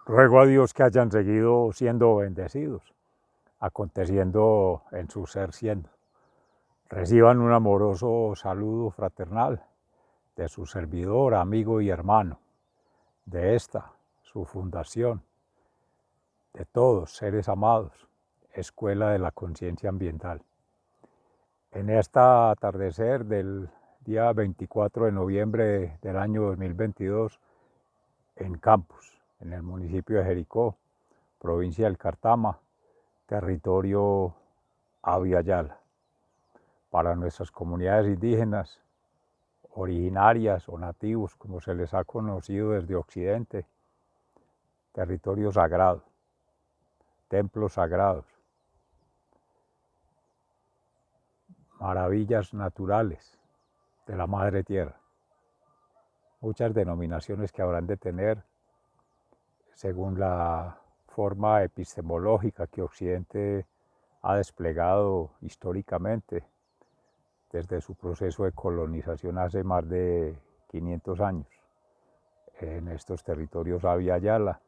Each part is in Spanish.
Ruego a Dios que hayan seguido siendo bendecidos, aconteciendo en su ser siendo. Reciban un amoroso saludo fraternal de su servidor, amigo y hermano, de esta, su fundación, de todos seres amados, Escuela de la Conciencia Ambiental. En este atardecer del día 24 de noviembre del año 2022, en Campos, en el municipio de Jericó, provincia del Cartama, territorio Abya Yala, para nuestras comunidades indígenas, originarias o nativos, como se les ha conocido desde Occidente, territorio sagrado, templos sagrados, maravillas naturales de la Madre Tierra. Muchas denominaciones que habrán de tener según la forma epistemológica que Occidente ha desplegado históricamente desde su proceso de colonización hace más de 500 años en estos territorios Abya Yala,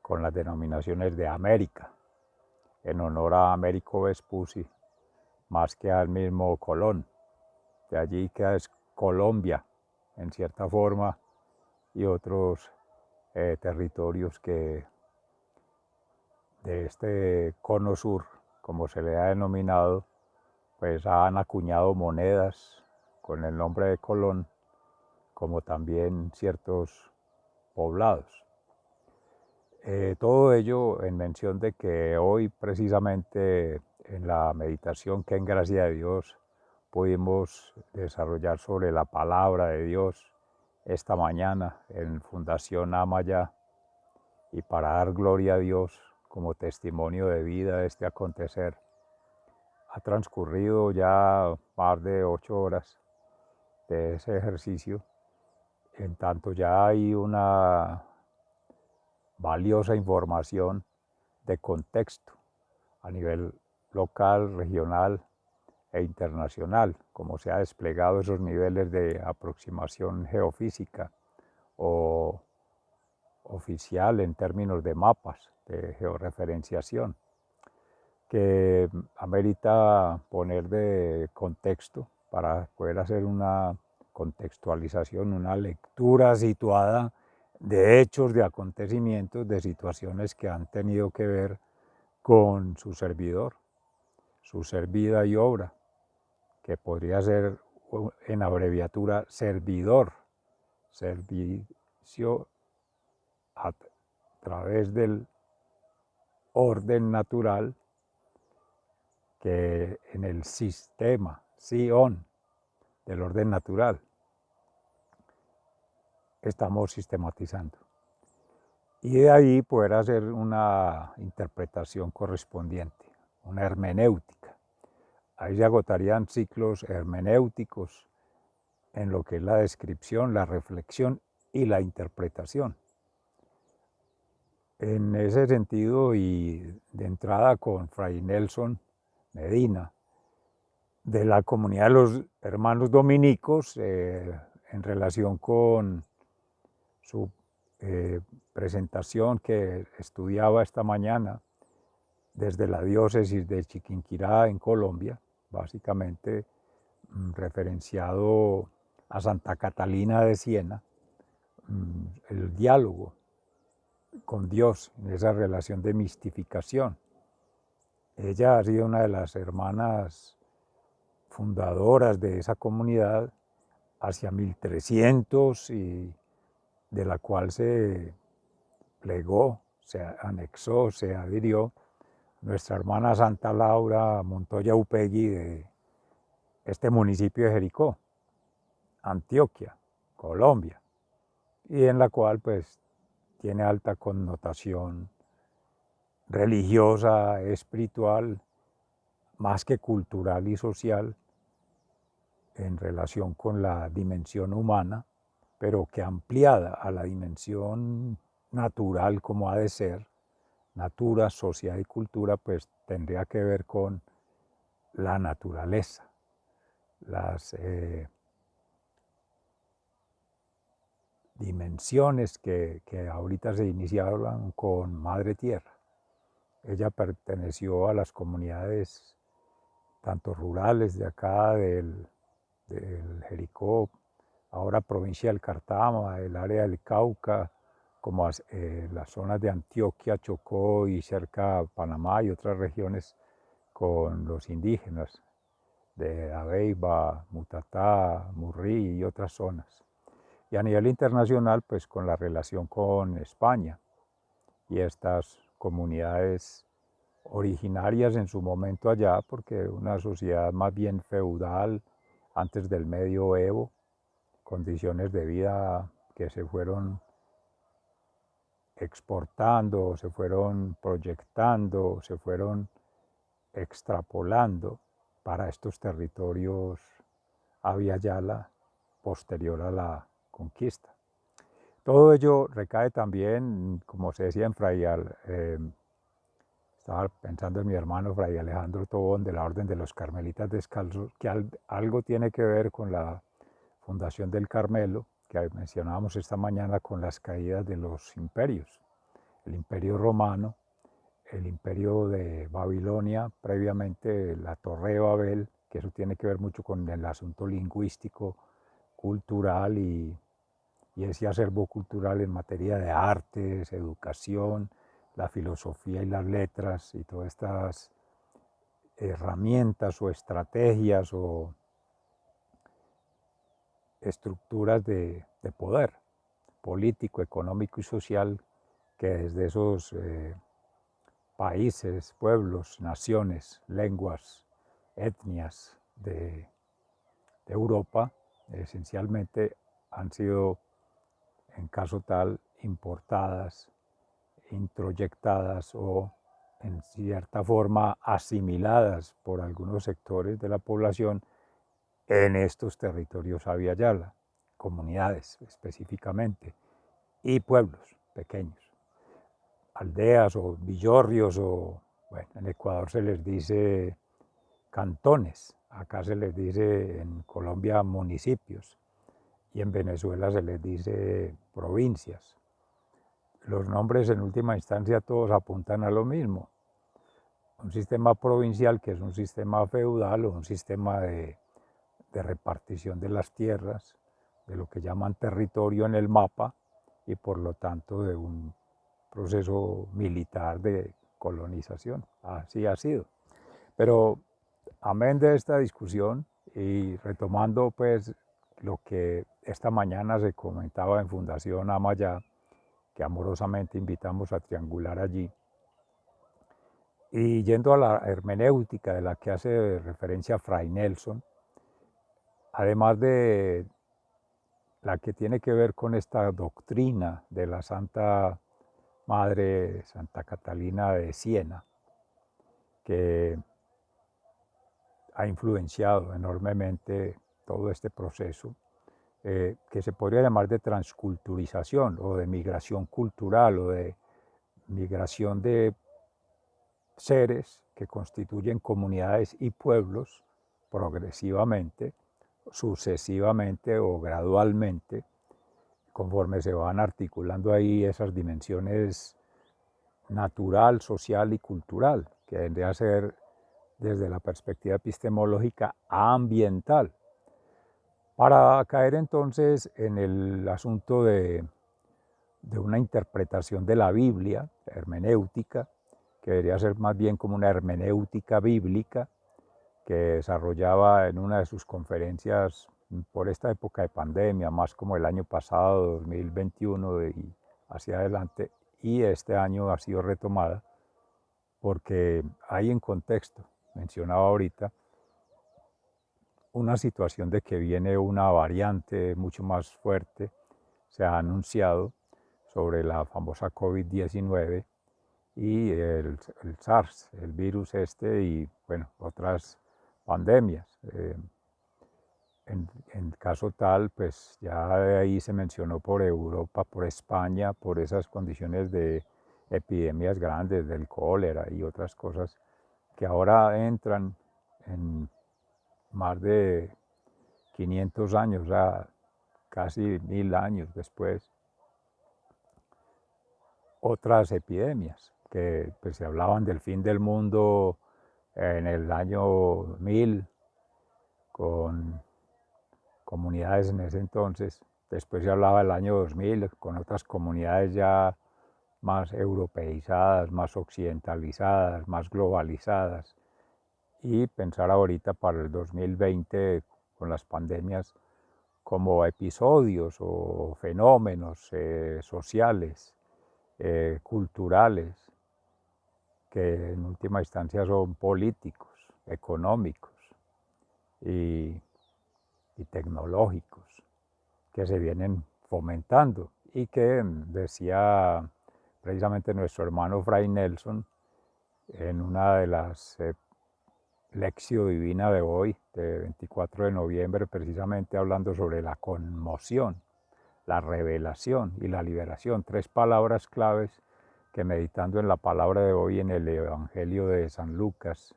con las denominaciones de América, en honor a Américo Vespucci, más que al mismo Colón. De allí que es Colombia, en cierta forma, y otros territorios que de este cono sur, como se le ha denominado, pues han acuñado monedas con el nombre de Colón, como también ciertos poblados. Todo ello en mención de que hoy precisamente en la meditación que en gracia de Dios pudimos desarrollar sobre la palabra de Dios esta mañana en Fundación Amaya, y para dar gloria a Dios como testimonio de vida de este acontecer. Ha transcurrido ya más de 8 horas de ese ejercicio, en tanto ya hay una valiosa información de contexto a nivel local, regional e internacional, como se ha desplegado esos niveles de aproximación geofísica o oficial en términos de mapas de georreferenciación, que amerita poner de contexto para poder hacer una contextualización, una lectura situada de hechos, de acontecimientos, de situaciones que han tenido que ver con su servidor, su ser vida y obra, que podría ser en abreviatura servidor, servicio a través del orden natural que en el sistema, Sion, del orden natural, estamos sistematizando. Y de ahí poder hacer una interpretación correspondiente, una hermenéutica. Ahí se agotarían ciclos hermenéuticos en lo que es la descripción, la reflexión y la interpretación. En ese sentido, y de entrada con Fray Nelson Medina, de la comunidad de los hermanos dominicos, en relación con su presentación que estudiaba esta mañana desde la diócesis de Chiquinquirá en Colombia, básicamente referenciado a Santa Catalina de Siena, el diálogo con Dios en esa relación de mistificación. Ella ha sido una de las hermanas fundadoras de esa comunidad hacia 1300 y de la cual se plegó, se anexó, se adhirió nuestra hermana Santa Laura Montoya Upegui de este municipio de Jericó, Antioquia, Colombia, y en la cual pues tiene alta connotación religiosa, espiritual, más que cultural y social, en relación con la dimensión humana, pero que ampliada a la dimensión natural como ha de ser, natura, sociedad y cultura, pues tendría que ver con la naturaleza, las dimensiones que ahorita se iniciaban con Madre Tierra. Ella perteneció a las comunidades tanto rurales de acá, del Jericó, ahora provincia del Cartama, el área del Cauca, como las zonas de Antioquia, Chocó y cerca Panamá y otras regiones con los indígenas de Aveiba, Mutatá, Murrí y otras zonas. Y a nivel internacional, pues con la relación con España y estas comunidades originarias en su momento allá, porque una sociedad más bien feudal antes del medioevo, condiciones de vida que se fueron exportando, se fueron proyectando, se fueron extrapolando para estos territorios Abya Yala posterior a la conquista. Todo ello recae también, como se decía, en estaba pensando en mi hermano Fray Alejandro Tobón de la Orden de los Carmelitas Descalzos, que algo tiene que ver con la fundación del Carmelo, que mencionábamos esta mañana con las caídas de los imperios, el imperio romano, el imperio de Babilonia, previamente la Torre de Babel, que eso tiene que ver mucho con el asunto lingüístico, cultural y ese acervo cultural en materia de artes, educación, la filosofía y las letras y todas estas herramientas o estrategias o estructuras de poder político, económico y social que desde esos países, pueblos, naciones, lenguas, etnias de Europa, esencialmente han sido, en caso tal, importadas, introyectadas o en cierta forma asimiladas por algunos sectores de la población en estos territorios Abya Yala, comunidades específicamente, y pueblos pequeños, aldeas o villorrios o, bueno, en Ecuador se les dice cantones, acá se les dice en Colombia municipios y en Venezuela se les dice provincias. Los nombres en última instancia todos apuntan a lo mismo. Un sistema provincial que es un sistema feudal o un sistema de repartición de las tierras, de lo que llaman territorio en el mapa y por lo tanto de un proceso militar de colonización. Así ha sido. Pero amén de esta discusión y retomando pues lo que esta mañana se comentaba en Fundación Amaya, que amorosamente invitamos a triangular allí, y yendo a la hermenéutica de la que hace referencia Fray Nelson, además de la que tiene que ver con esta doctrina de la Santa Madre Santa Catalina de Siena, que ha influenciado enormemente todo este proceso, que se podría llamar de transculturización o de migración cultural o de migración de seres que constituyen comunidades y pueblos progresivamente, sucesivamente o gradualmente, conforme se van articulando ahí esas dimensiones natural, social y cultural, que vendría a ser desde la perspectiva epistemológica ambiental, para caer entonces en el asunto de una interpretación de la Biblia, hermenéutica, que debería ser más bien como una hermenéutica bíblica, que desarrollaba en una de sus conferencias por esta época de pandemia, más como el año pasado, 2021 y hacia adelante, y este año ha sido retomada, porque hay en contexto, mencionaba ahorita, una situación de que viene una variante mucho más fuerte, se ha anunciado sobre la famosa COVID-19 y el SARS, el virus este y bueno, otras pandemias. En caso tal, pues ya de ahí se mencionó por Europa, por España, por esas condiciones de epidemias grandes del cólera y otras cosas que ahora entran en más de 500 años, casi 1000 años después, otras epidemias que pues, se hablaban del fin del mundo en el año 1000 con comunidades en ese entonces. Después se hablaba del año 2000 con otras comunidades ya más europeizadas, más occidentalizadas, más globalizadas. Y pensar ahorita para el 2020 con las pandemias como episodios o fenómenos sociales, culturales, que en última instancia son políticos, económicos y, y tecnológicos, que se vienen fomentando y que decía precisamente nuestro hermano Fray Nelson en una de las Lección Divina de hoy, de 24 de noviembre, precisamente hablando sobre la conmoción, la revelación y la liberación, tres palabras claves que meditando en la palabra de hoy en el Evangelio de San Lucas,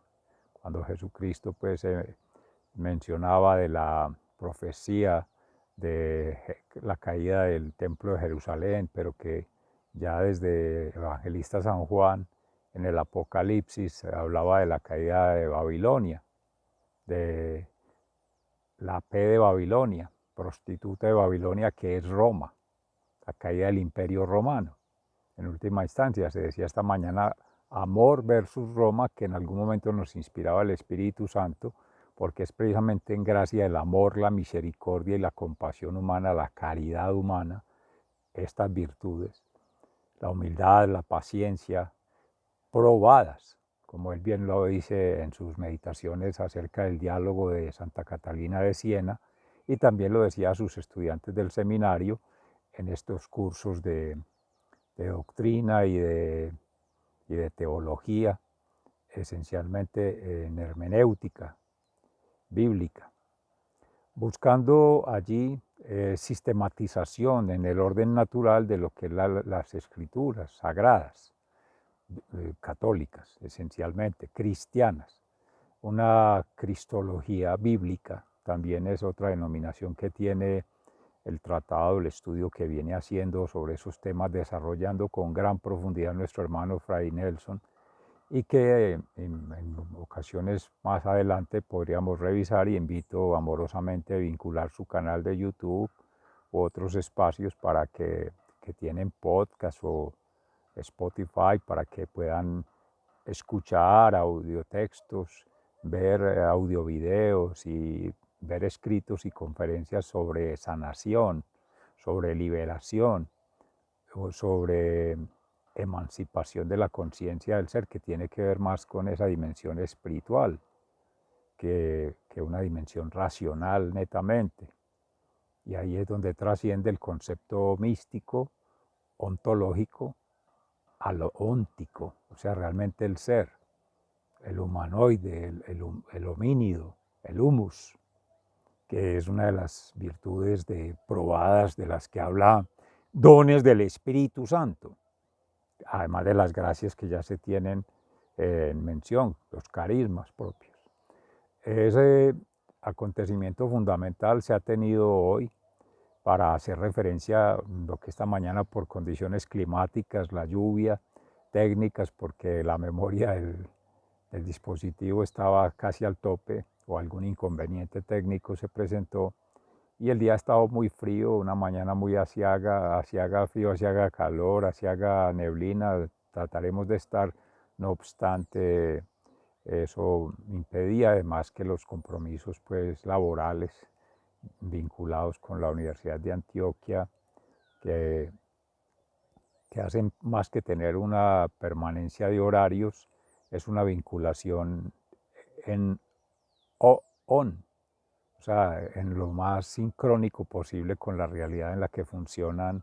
cuando Jesucristo pues mencionaba de la profecía de la caída del templo de Jerusalén, pero que ya desde Evangelista San Juan en el Apocalipsis hablaba de la caída de Babilonia, de la P de Babilonia, prostituta de Babilonia que es Roma, la caída del imperio romano. En última instancia, se decía esta mañana, amor versus Roma, que en algún momento nos inspiraba el Espíritu Santo, porque es precisamente en gracia del amor, la misericordia y la compasión humana, la caridad humana, estas virtudes, la humildad, la paciencia, probadas, como él bien lo dice en sus meditaciones acerca del diálogo de Santa Catalina de Siena, y también lo decía a sus estudiantes del seminario en estos cursos de doctrina y de teología, esencialmente en hermenéutica bíblica, buscando allí sistematización en el orden natural de lo que es las escrituras sagradas, católicas, esencialmente, cristianas. Una cristología bíblica también es otra denominación que tiene el tratado, el estudio que viene haciendo sobre esos temas, desarrollando con gran profundidad nuestro hermano Fray Nelson, y que en ocasiones más adelante podríamos revisar, y invito amorosamente a vincular su canal de YouTube u otros espacios para que tienen podcast o Spotify para que puedan escuchar audiotextos, ver audiovideos y ver escritos y conferencias sobre sanación, sobre liberación o sobre emancipación de la conciencia del ser, que tiene que ver más con esa dimensión espiritual que una dimensión racional netamente. Y ahí es donde trasciende el concepto místico, ontológico, a lo óntico, o sea, realmente el ser, el humanoide, el homínido, el humus, que es una de las virtudes probadas de las que habla dones del Espíritu Santo, además de las gracias que ya se tienen en mención, los carismas propios. Ese acontecimiento fundamental se ha tenido hoy para hacer referencia a lo que esta mañana por condiciones climáticas, la lluvia, técnicas, porque la memoria del dispositivo estaba casi al tope o algún inconveniente técnico se presentó y el día ha estado muy frío, una mañana muy asiaga, así haga frío, así haga calor, así haga neblina, trataremos de estar, no obstante, eso impedía además que los compromisos pues laborales vinculados con la Universidad de Antioquia, que, que hacen más que tener una permanencia de horarios, es una vinculación en on, o sea, en lo más sincrónico posible con la realidad en la que funcionan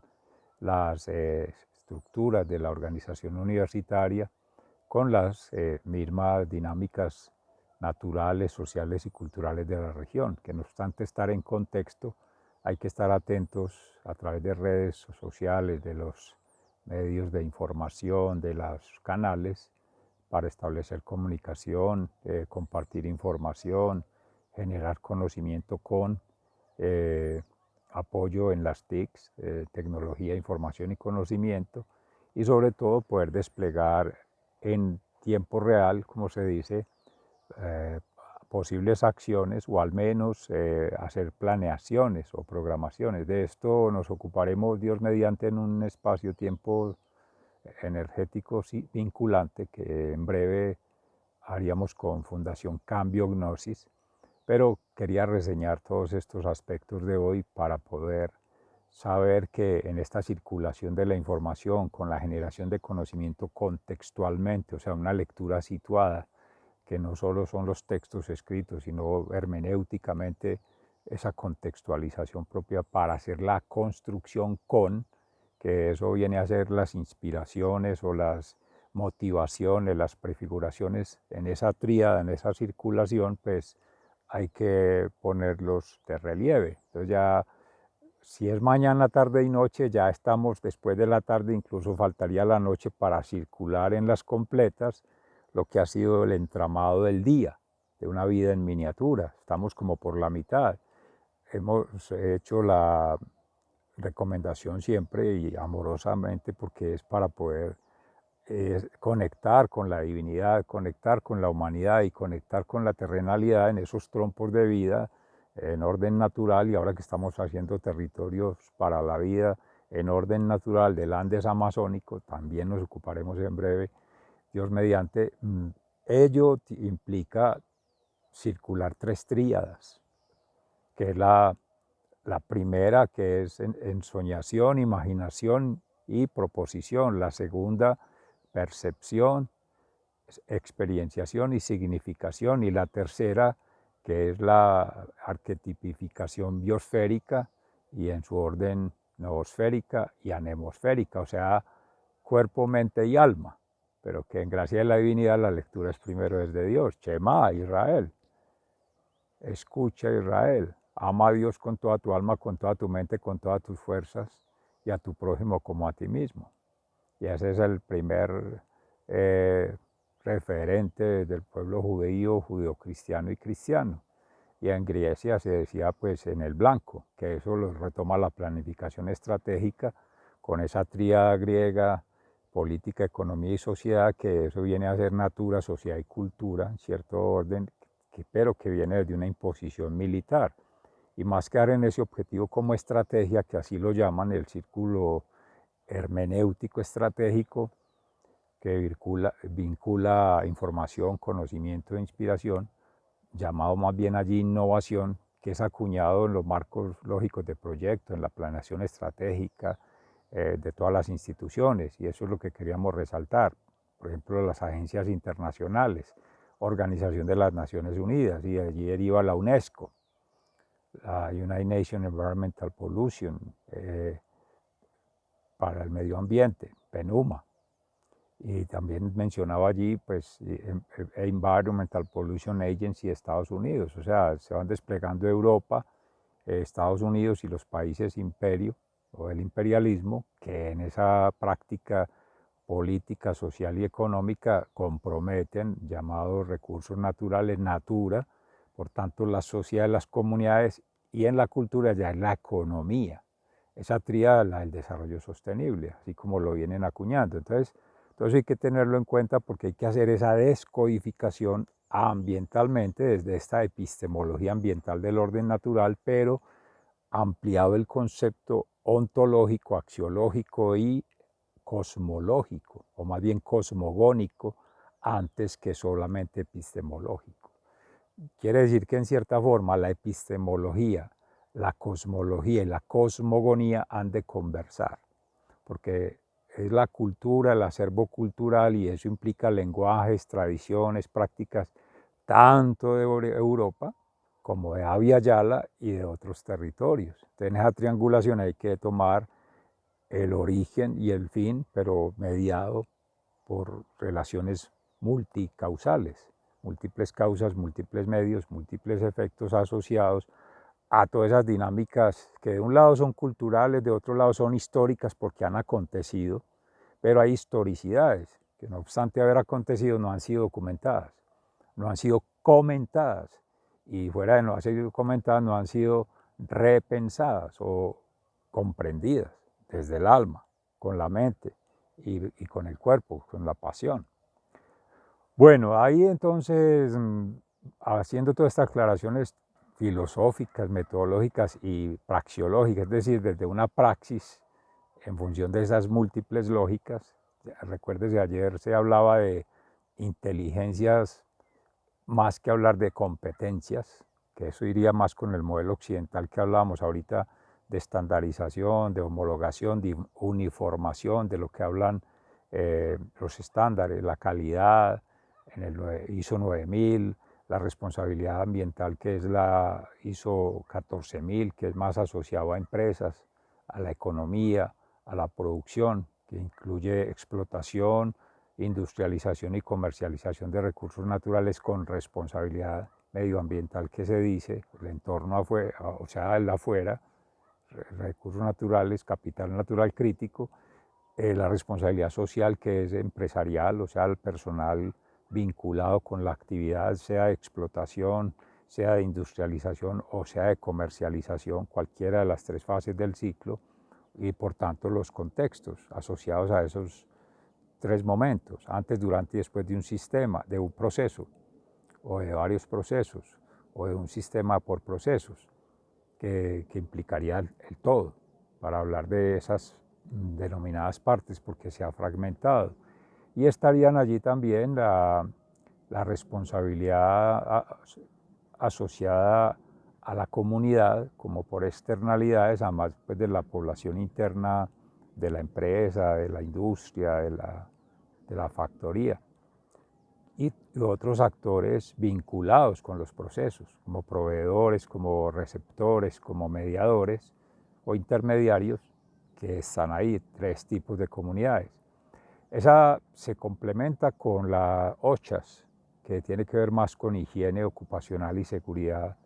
las estructuras de la organización universitaria, con las mismas dinámicas naturales, sociales y culturales de la región, que no obstante estar en contexto, hay que estar atentos a través de redes sociales, de los medios de información, de los canales, para establecer comunicación, compartir información, generar conocimiento con, eh, apoyo en las TICs, tecnología, información y conocimiento, y sobre todo poder desplegar en tiempo real, como se dice, eh, posibles acciones o al menos hacer planeaciones o programaciones. De esto nos ocuparemos, Dios mediante, en un espacio-tiempo energético vinculante que en breve haríamos con Fundación Cambio Gnosis, pero quería reseñar todos estos aspectos de hoy para poder saber que en esta circulación de la información, con la generación de conocimiento contextualmente, o sea, una lectura situada, que no solo son los textos escritos, sino hermenéuticamente esa contextualización propia para hacer la construcción que eso viene a ser las inspiraciones o las motivaciones, las prefiguraciones en esa tríada, en esa circulación, pues hay que ponerlos de relieve. Entonces ya, si es mañana, tarde y noche, ya estamos después de la tarde, incluso faltaría la noche para circular en las completas lo que ha sido el entramado del día, de una vida en miniatura. Estamos como por la mitad. Hemos hecho la recomendación siempre y amorosamente porque es para poder conectar con la divinidad, conectar con la humanidad y conectar con la terrenalidad en esos trompos de vida en orden natural, y ahora que estamos haciendo territorios para la vida en orden natural del Andes amazónico, también nos ocuparemos en breve, Dios mediante. Ello implica circular tres tríadas, que es la primera, que es ensoñación, imaginación y proposición; la segunda, percepción, experienciación y significación; y la tercera, que es la arquetipificación biosférica y en su orden noosférica y anemosférica, o sea, cuerpo, mente y alma, pero que en gracia de la divinidad la lectura es primero desde Dios. Shema, Israel, escucha, Israel, ama a Dios con toda tu alma, con toda tu mente, con todas tus fuerzas, y a tu prójimo como a ti mismo. Y ese es el primer referente del pueblo judío, judeocristiano y cristiano. Y en Grecia se decía pues en el blanco, que eso lo retoma la planificación estratégica con esa tríada griega: política, economía y sociedad, que eso viene a ser natura, sociedad y cultura, en cierto orden, pero que viene de una imposición militar. Y más que dar en ese objetivo como estrategia, que así lo llaman el círculo hermenéutico estratégico, que vincula información, conocimiento e inspiración, llamado más bien allí innovación, que es acuñado en los marcos lógicos de proyecto, en la planeación estratégica de todas las instituciones, y eso es lo que queríamos resaltar. Por ejemplo, las agencias internacionales, Organización de las Naciones Unidas, y de allí deriva la UNESCO, la United Nations Environmental Pollution, para el medio ambiente, PENUMA. Y también mencionaba allí, pues, Environmental Pollution Agency de Estados Unidos. O sea, se van desplegando Europa, Estados Unidos y los países imperio o el imperialismo, que en esa práctica política, social y económica comprometen llamados recursos naturales, natura, por tanto la sociedad, las comunidades, y en la cultura ya es la economía. Esa tríada, la del desarrollo sostenible, así como lo vienen acuñando. Entonces hay que tenerlo en cuenta porque hay que hacer esa descodificación ambientalmente desde esta epistemología ambiental del orden natural, pero ampliado el concepto ontológico, axiológico y cosmológico, o más bien cosmogónico, antes que solamente epistemológico. Quiere decir que en cierta forma la epistemología, la cosmología y la cosmogonía han de conversar, porque es la cultura, el acervo cultural, y eso implica lenguajes, tradiciones, prácticas, tanto de Europa como de Abya Yala y de otros territorios. Entonces, en esa triangulación hay que tomar el origen y el fin, pero mediado por relaciones multicausales, múltiples causas, múltiples medios, múltiples efectos asociados a todas esas dinámicas que de un lado son culturales, de otro lado son históricas porque han acontecido, pero hay historicidades que, no obstante haber acontecido, no han sido documentadas, no han sido comentadas, y fuera de no haber sido comentadas, no han sido repensadas o comprendidas desde el alma, con la mente y con el cuerpo, con la pasión. Bueno, ahí entonces, haciendo todas estas aclaraciones filosóficas, metodológicas y praxiológicas, es decir, desde una praxis en función de esas múltiples lógicas. Recuérdese, ayer se hablaba de inteligencias más que hablar de competencias, que eso iría más con el modelo occidental que hablábamos ahorita de estandarización, de homologación, de uniformación, de lo que hablan los estándares, la calidad en el ISO 9000, la responsabilidad ambiental que es la ISO 14000, que es más asociado a empresas, a la economía, a la producción, que incluye explotación, industrialización y comercialización de recursos naturales con responsabilidad medioambiental, que se dice, el entorno afuera, o sea, el afuera, recursos naturales, capital natural crítico, la responsabilidad social, que es empresarial, o sea, el personal vinculado con la actividad, sea de explotación, sea de industrialización o sea de comercialización, cualquiera de las tres fases del ciclo, y por tanto los contextos asociados a esos tres momentos, antes, durante y después de un sistema, de un proceso, o de varios procesos, o de un sistema por procesos, que implicaría el todo, para hablar de esas denominadas partes, porque se ha fragmentado. Y estarían allí también la responsabilidad asociada a la comunidad, como por externalidades, además pues, de la población interna de la empresa, de la industria, de la factoría, y otros actores vinculados con los procesos, como proveedores, como receptores, como mediadores o intermediarios, que están ahí, tres tipos de comunidades. Esa se complementa con la OCHAS, que tiene que ver más con higiene ocupacional y seguridad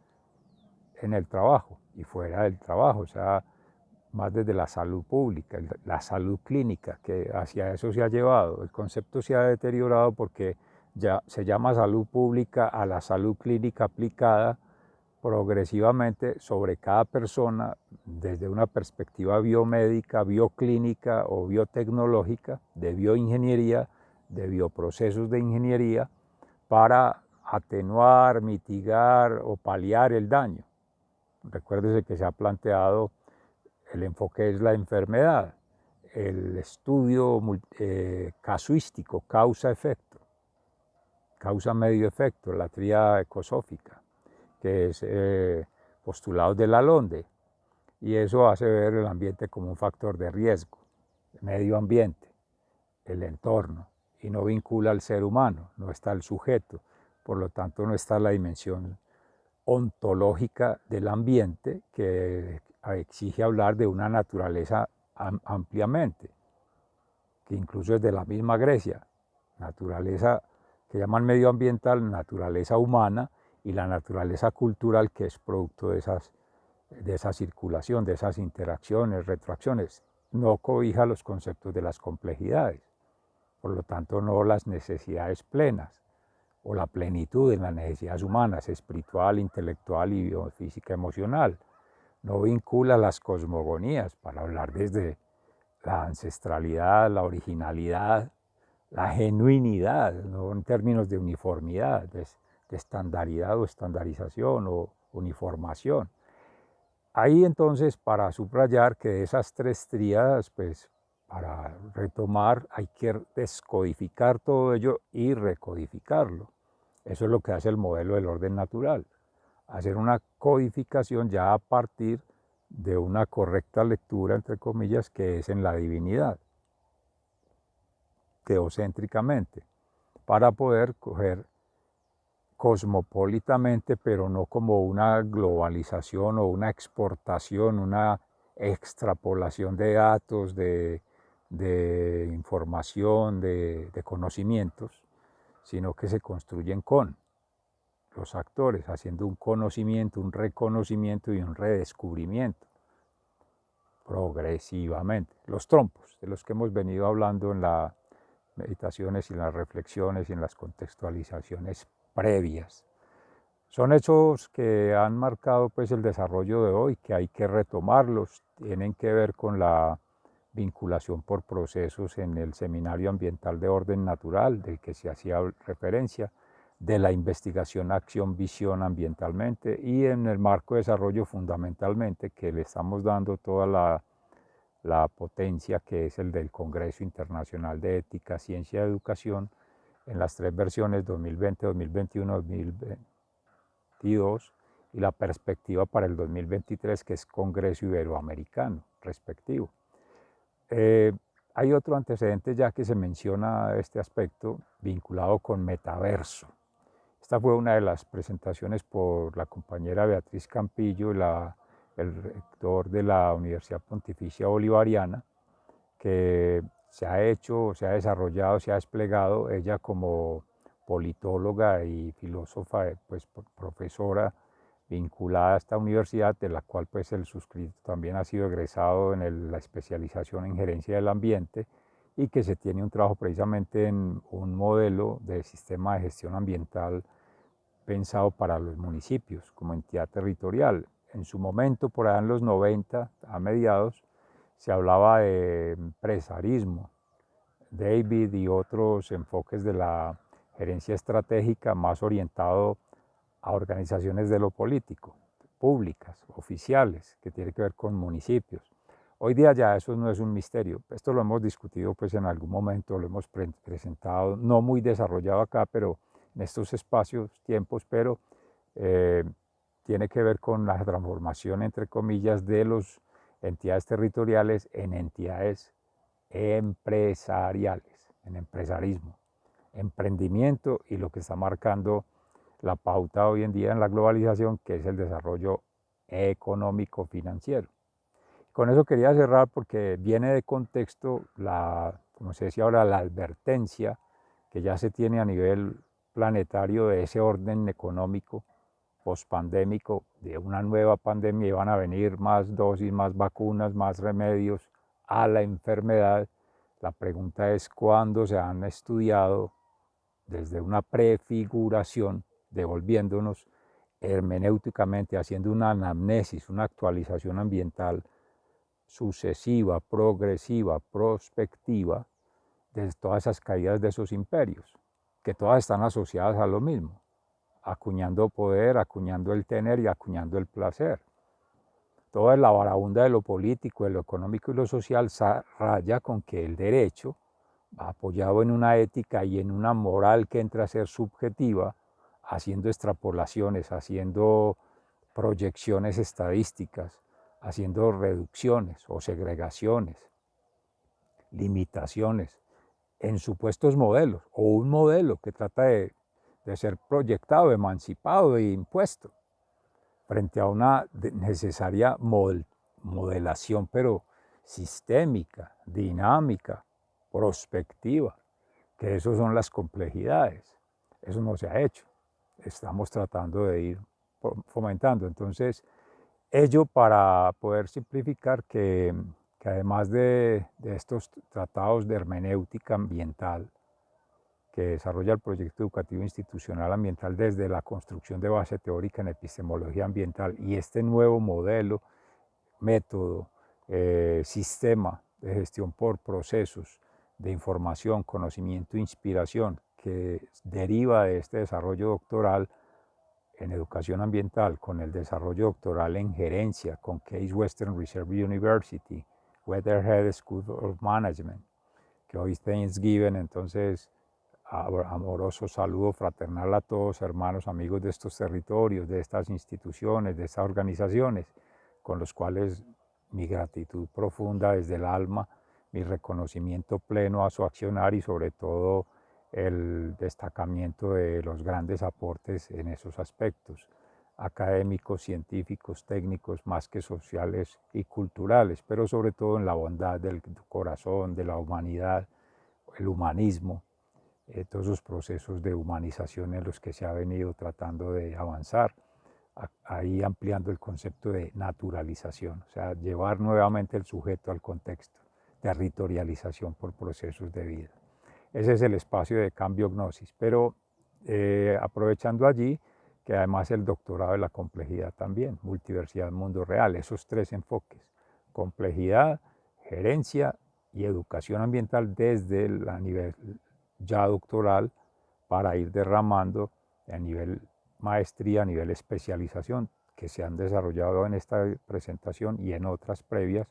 en el trabajo y fuera del trabajo, o sea, más desde la salud pública, la salud clínica, que hacia eso se ha llevado. El concepto se ha deteriorado porque ya se llama salud pública a la salud clínica aplicada progresivamente sobre cada persona desde una perspectiva biomédica, bioclínica o biotecnológica, de bioingeniería, de bioprocesos de ingeniería, para atenuar, mitigar o paliar el daño. Recuérdese que se ha planteado el enfoque es la enfermedad, el estudio casuístico, causa-efecto, causa-medio-efecto, la tríada ecosófica, que es postulado de Lalonde, y eso hace ver el ambiente como un factor de riesgo, el medio ambiente, el entorno, y no vincula al ser humano, no está el sujeto, por lo tanto no está la dimensión ontológica del ambiente que exige hablar de una naturaleza ampliamente, que incluso es de la misma Grecia, naturaleza que llaman medioambiental, naturaleza humana y la naturaleza cultural que es producto de esa circulación, de esas interacciones, retroacciones. No cobija los conceptos de las complejidades, por lo tanto no las necesidades plenas o la plenitud en las necesidades humanas, espiritual, intelectual y biofísica emocional. No vincula las cosmogonías para hablar desde la ancestralidad, la originalidad, la genuinidad, no en términos de uniformidad, de estandaridad o estandarización o uniformación. Ahí entonces, para subrayar que esas tres tríadas, pues para retomar hay que descodificar todo ello y recodificarlo. Eso es lo que hace el modelo del orden natural, hacer una codificación ya a partir de una correcta lectura, entre comillas, que es en la divinidad, teocéntricamente, para poder coger cosmopolitamente, pero no como una globalización o una exportación, una extrapolación de datos, de información, de conocimientos, sino que se construyen con los actores, haciendo un conocimiento, un reconocimiento y un redescubrimiento progresivamente. Los trompos, de los que hemos venido hablando en las meditaciones y en las reflexiones y en las contextualizaciones previas, Son hechos que han marcado pues el desarrollo de hoy, que hay que retomarlos, tienen que ver con la vinculación por procesos en el Seminario Ambiental de Orden Natural, del que se hacía referencia, de la investigación, acción, visión ambientalmente y en el marco de desarrollo fundamentalmente que le estamos dando toda la potencia que es el del Congreso Internacional de Ética, Ciencia y Educación en las tres versiones 2020, 2021, 2022 y la perspectiva para el 2023 que es Congreso Iberoamericano respectivo. Hay otro antecedente ya que se menciona este aspecto vinculado con metaverso. Esta fue una de las presentaciones por la compañera Beatriz Campillo, el rector de la Universidad Pontificia Bolivariana, que se ha hecho, se ha desarrollado, se ha desplegado, ella como politóloga y filósofa, pues profesora vinculada a esta universidad, de la cual pues el suscrito también ha sido egresado en la especialización en gerencia del ambiente y que se tiene un trabajo precisamente en un modelo de sistema de gestión ambiental pensado para los municipios como entidad territorial. En su momento, por allá en los 90, a mediados, se hablaba de empresarismo. David y otros enfoques de la gerencia estratégica más orientado a organizaciones de lo político, públicas, oficiales, que tiene que ver con municipios. Hoy día ya eso no es un misterio. Esto lo hemos discutido pues en algún momento, lo hemos presentado, no muy desarrollado acá, pero en estos espacios, tiempos, pero eh, tiene que ver con la transformación, entre comillas, de las entidades territoriales en entidades empresariales, en empresarismo, emprendimiento y lo que está marcando la pauta hoy en día en la globalización, que es el desarrollo económico financiero. Con eso quería cerrar porque viene de contexto como se decía ahora, la advertencia que ya se tiene a nivel planetario de ese orden económico pospandémico, de una nueva pandemia, y van a venir más dosis, más vacunas, más remedios a la enfermedad. La pregunta es cuándo se han estudiado desde una prefiguración, devolviéndonos hermenéuticamente, haciendo una anamnesis, una actualización ambiental sucesiva, progresiva, prospectiva, de todas esas caídas de esos imperios, que todas están asociadas a lo mismo, acuñando poder, acuñando el tener y acuñando el placer. Toda la varaunda de lo político, de lo económico y lo social raya con que el derecho, apoyado en una ética y en una moral que entra a ser subjetiva, haciendo extrapolaciones, haciendo proyecciones estadísticas, haciendo reducciones o segregaciones, limitaciones en supuestos modelos o un modelo que trata de ser proyectado, emancipado e impuesto frente a una necesaria modelación, pero sistémica, dinámica, prospectiva, que eso son las complejidades. Eso no se ha hecho. Estamos tratando de ir fomentando. Entonces, ello para poder simplificar que además de estos tratados de hermenéutica ambiental que desarrolla el proyecto educativo institucional ambiental desde la construcción de base teórica en epistemología ambiental y este nuevo modelo, método, sistema de gestión por procesos de información, conocimiento e inspiración que deriva de este desarrollo doctoral en educación ambiental, con el desarrollo doctoral en gerencia, con Case Western Reserve University, Weatherhead School of Management, que hoy es Thanksgiving, entonces amoroso saludo fraternal a todos, hermanos, amigos de estos territorios, de estas instituciones, de estas organizaciones, con los cuales mi gratitud profunda desde el alma, mi reconocimiento pleno a su accionar y sobre todo el destacamiento de los grandes aportes en esos aspectos, académicos, científicos, técnicos, más que sociales y culturales, pero sobre todo en la bondad del corazón, de la humanidad, el humanismo, todos esos procesos de humanización en los que se ha venido tratando de avanzar, ahí ampliando el concepto de naturalización, o sea, llevar nuevamente el sujeto al contexto, territorialización por procesos de vida. Ese es el espacio de cambio gnosis, pero aprovechando allí, que además el doctorado de la complejidad también, multiversidad, mundo real, esos tres enfoques, complejidad, gerencia y educación ambiental desde el a nivel ya doctoral para ir derramando a nivel maestría, a nivel especialización, que se han desarrollado en esta presentación y en otras previas,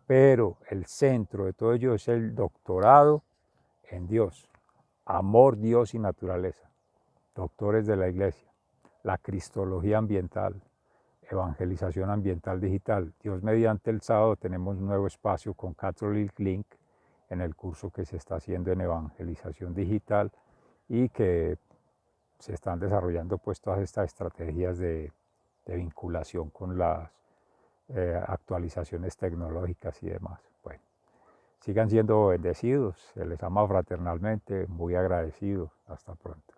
pero el centro de todo ello es el doctorado en Dios, amor, Dios y naturaleza, doctores de la iglesia, la cristología ambiental, evangelización ambiental digital. Dios mediante el sábado tenemos un nuevo espacio con Catholic Link en el curso que se está haciendo en evangelización digital y que se están desarrollando pues todas estas estrategias de vinculación con las actualizaciones tecnológicas y demás. Bueno, sigan siendo bendecidos, se les ama fraternalmente, muy agradecidos. Hasta pronto.